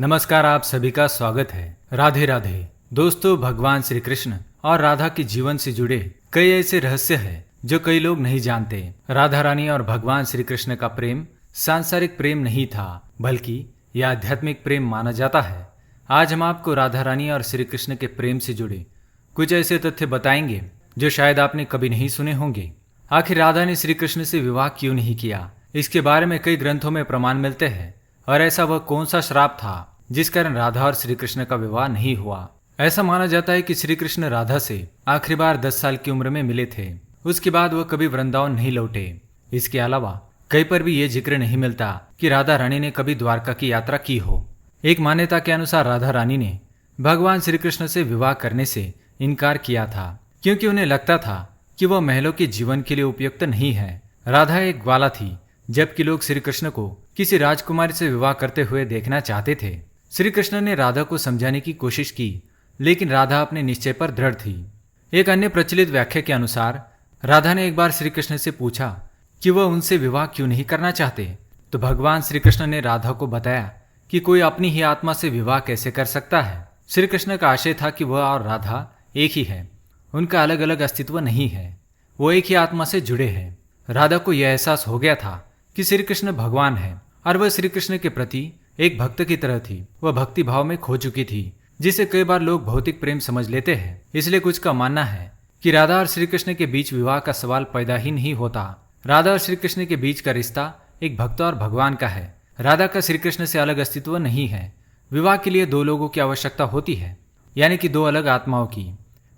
नमस्कार, आप सभी का स्वागत है। राधे राधे। दोस्तों, भगवान श्री कृष्ण और राधा के जीवन से जुड़े कई ऐसे रहस्य हैं जो कई लोग नहीं जानते। राधा रानी और भगवान श्री कृष्ण का प्रेम सांसारिक प्रेम नहीं था, बल्कि यह आध्यात्मिक प्रेम माना जाता है। आज हम आपको राधा रानी और श्री कृष्ण के प्रेम से जुड़े कुछ ऐसे तथ्य बताएंगे जो शायद आपने कभी नहीं सुने होंगे। आखिर राधा ने श्री कृष्ण से विवाह क्यों नहीं किया, इसके बारे में कई ग्रंथों में प्रमाण मिलते हैं। और ऐसा वह कौन सा श्राप था जिस कारण राधा और श्री कृष्ण का विवाह नहीं हुआ। ऐसा माना जाता है कि श्री कृष्ण राधा से आखिरी बार 10 साल की उम्र में मिले थे। उसके बाद वह कभी वृंदावन नहीं लौटे। इसके अलावा कहीं पर भी ये जिक्र नहीं मिलता कि राधा रानी ने कभी द्वारका की यात्रा की हो। एक मान्यता के अनुसार राधा रानी ने भगवान श्री कृष्ण से विवाह करने से इनकार किया था, क्योंकि उन्हें लगता था कि वह महलों के जीवन के लिए उपयुक्त नहीं है। राधा एक ग्वाला थी, जबकि लोग श्री कृष्ण को किसी राजकुमारी से विवाह करते हुए देखना चाहते थे। श्री कृष्ण ने राधा को समझाने की कोशिश की, लेकिन राधा अपने निश्चय पर दृढ़ थी। एक अन्य प्रचलित व्याख्या के अनुसार राधा ने एक बार श्री कृष्ण से पूछा कि वह उनसे विवाह क्यों नहीं करना चाहते, तो भगवान श्री कृष्ण ने राधा को बताया कि कोई अपनी ही आत्मा से विवाह कैसे कर सकता है। श्री कृष्ण का आशय था कि वह और राधा एक ही है, उनका अलग अलग अस्तित्व नहीं है, वो एक ही आत्मा से जुड़े हैं। राधा को यह एहसास हो गया था कि श्री कृष्ण भगवान है और वह श्री कृष्ण के प्रति एक भक्त की तरह थी। वह भक्ति भाव में खो चुकी थी, जिसे कई बार लोग भौतिक प्रेम समझ लेते हैं। इसलिए कुछ का मानना है कि राधा और श्री कृष्ण के बीच विवाह का सवाल पैदा ही नहीं होता। राधा और श्री कृष्ण के बीच का रिश्ता एक भक्त और भगवान का है। राधा का श्री कृष्ण से अलग अस्तित्व नहीं है। विवाह के लिए दो लोगों की आवश्यकता होती है, यानी कि दो अलग आत्माओं की।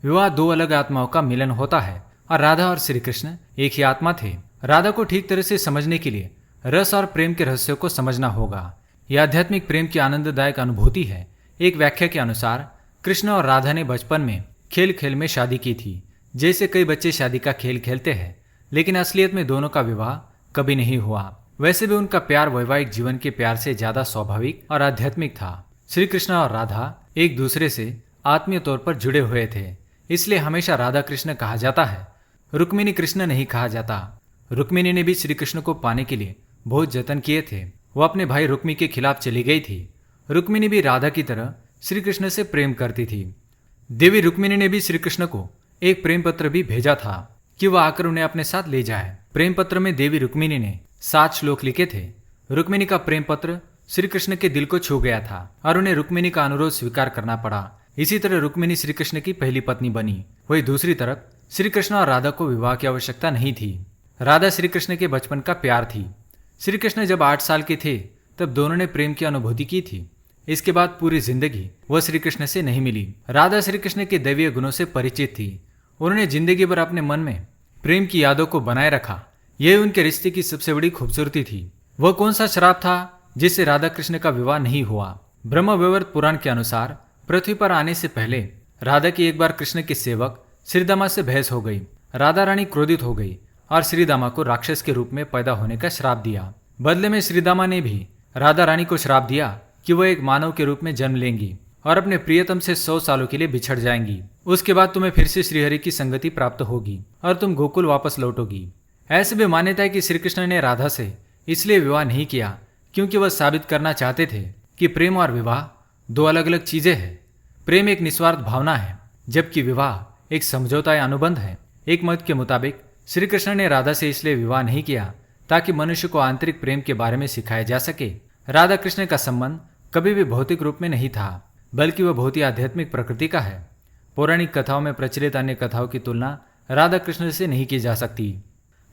विवाह दो अलग आत्माओं का मिलन होता है और राधा और श्री कृष्ण एक ही आत्मा थे। राधा को ठीक तरह से समझने के लिए रस और प्रेम के रहस्यों को समझना होगा। यह आध्यात्मिक प्रेम की आनंददायक अनुभूति है। एक व्याख्या के अनुसार कृष्ण और राधा ने बचपन में खेल खेल में शादी की थी। जैसे कई बच्चे शादी का खेल खेलते हैं, लेकिन असलियत में दोनों का विवाह कभी नहीं हुआ। वैसे भी उनका प्यार वैवाहिक जीवन के प्यार से ज्यादा स्वाभाविक और आध्यात्मिक था। श्री कृष्ण और राधा एक दूसरे से आत्मीय तौर पर जुड़े हुए थे, इसलिए हमेशा राधा कृष्ण कहा जाता है, रुक्मिणी कृष्ण नहीं कहा जाता। रुक्मिणी ने भी श्री कृष्ण को पाने के लिए बहुत जतन किए थे। वो अपने भाई रुक्मी के खिलाफ चली गई थी। रुक्मिणी भी राधा की तरह श्री कृष्ण से प्रेम करती थी। देवी रुक्मिणी ने भी श्री कृष्ण को एक प्रेम पत्र भी भेजा था कि वह आकर उन्हें अपने साथ ले जाए। प्रेम पत्र में देवी रुक्मिणी ने 7 श्लोक लिखे थे। रुक्मिणी का प्रेम पत्र श्री कृष्ण के दिल को छू गया था और उन्हें रुक्मिणी का अनुरोध स्वीकार करना पड़ा। इसी तरह रुक्मिणी श्री कृष्ण की पहली पत्नी बनी। वही दूसरी तरफ श्री कृष्ण और राधा को विवाह की आवश्यकता नहीं थी। राधा श्री कृष्ण के बचपन का प्यार थी। श्री कृष्ण जब 8 साल के थे तब दोनों ने प्रेम की अनुभूति की थी। इसके बाद पूरी जिंदगी वह श्री कृष्ण से नहीं मिली। राधा श्री कृष्ण के दैवीय गुणों से परिचित थी। उन्होंने जिंदगी भर अपने मन में प्रेम की यादों को बनाए रखा। यह उनके रिश्ते की सबसे बड़ी खूबसूरती थी। वह कौन सा श्राप था जिससे राधा कृष्ण का विवाह नहीं हुआ? ब्रह्म वैवर्त पुराण के अनुसार पृथ्वी पर आने से पहले राधा की एक बार कृष्ण के सेवक श्रीदामा से बहस हो गई। राधा रानी क्रोधित हो गई और श्रीदामा को राक्षस के रूप में पैदा होने का श्राप दिया। बदले में श्रीदामा ने भी राधा रानी को श्राप दिया कि वह एक मानव के रूप में जन्म लेंगी और अपने प्रियतम से 100 सालों के लिए बिछड़ जाएंगी। उसके बाद तुम्हें फिर से श्रीहरि की संगति प्राप्त होगी और तुम गोकुल वापस लौटोगी। ऐसे भी मान्यता है कि श्री कृष्ण ने राधा से इसलिए विवाह नहीं किया क्योंकि वह साबित करना चाहते थे कि प्रेम और विवाह दो अलग अलग चीजें हैं। प्रेम एक निस्वार्थ भावना है, जबकि विवाह एक समझौता या अनुबंध है। एक मत के मुताबिक श्री कृष्ण ने राधा से इसलिए विवाह नहीं किया ताकि मनुष्य को आंतरिक प्रेम के बारे में सिखाया जा सके। राधा कृष्ण का संबंध कभी भी भौतिक रूप में नहीं था, बल्कि वह बहुत ही आध्यात्मिक प्रकृति का है। पौराणिक कथाओं में प्रचलित अन्य कथाओं की तुलना राधा कृष्ण से नहीं की जा सकती।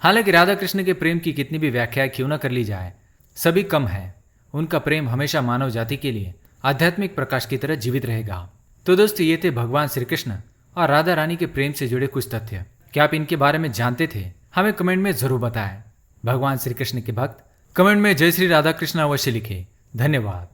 हालांकि राधा कृष्ण के प्रेम की कितनी भी व्याख्या क्यों न कर ली जाए, सभी कम है। उनका प्रेम हमेशा मानव जाति के लिए आध्यात्मिक प्रकाश की तरह जीवित रहेगा। तो दोस्तों, ये थे भगवान श्री कृष्ण और राधा रानी के प्रेम से जुड़े कुछ तथ्य। क्या आप इनके बारे में जानते थे? हमें कमेंट में जरूर बताएं। भगवान श्री कृष्ण के भक्त कमेंट में जय श्री राधा कृष्ण अवश्य लिखें। धन्यवाद।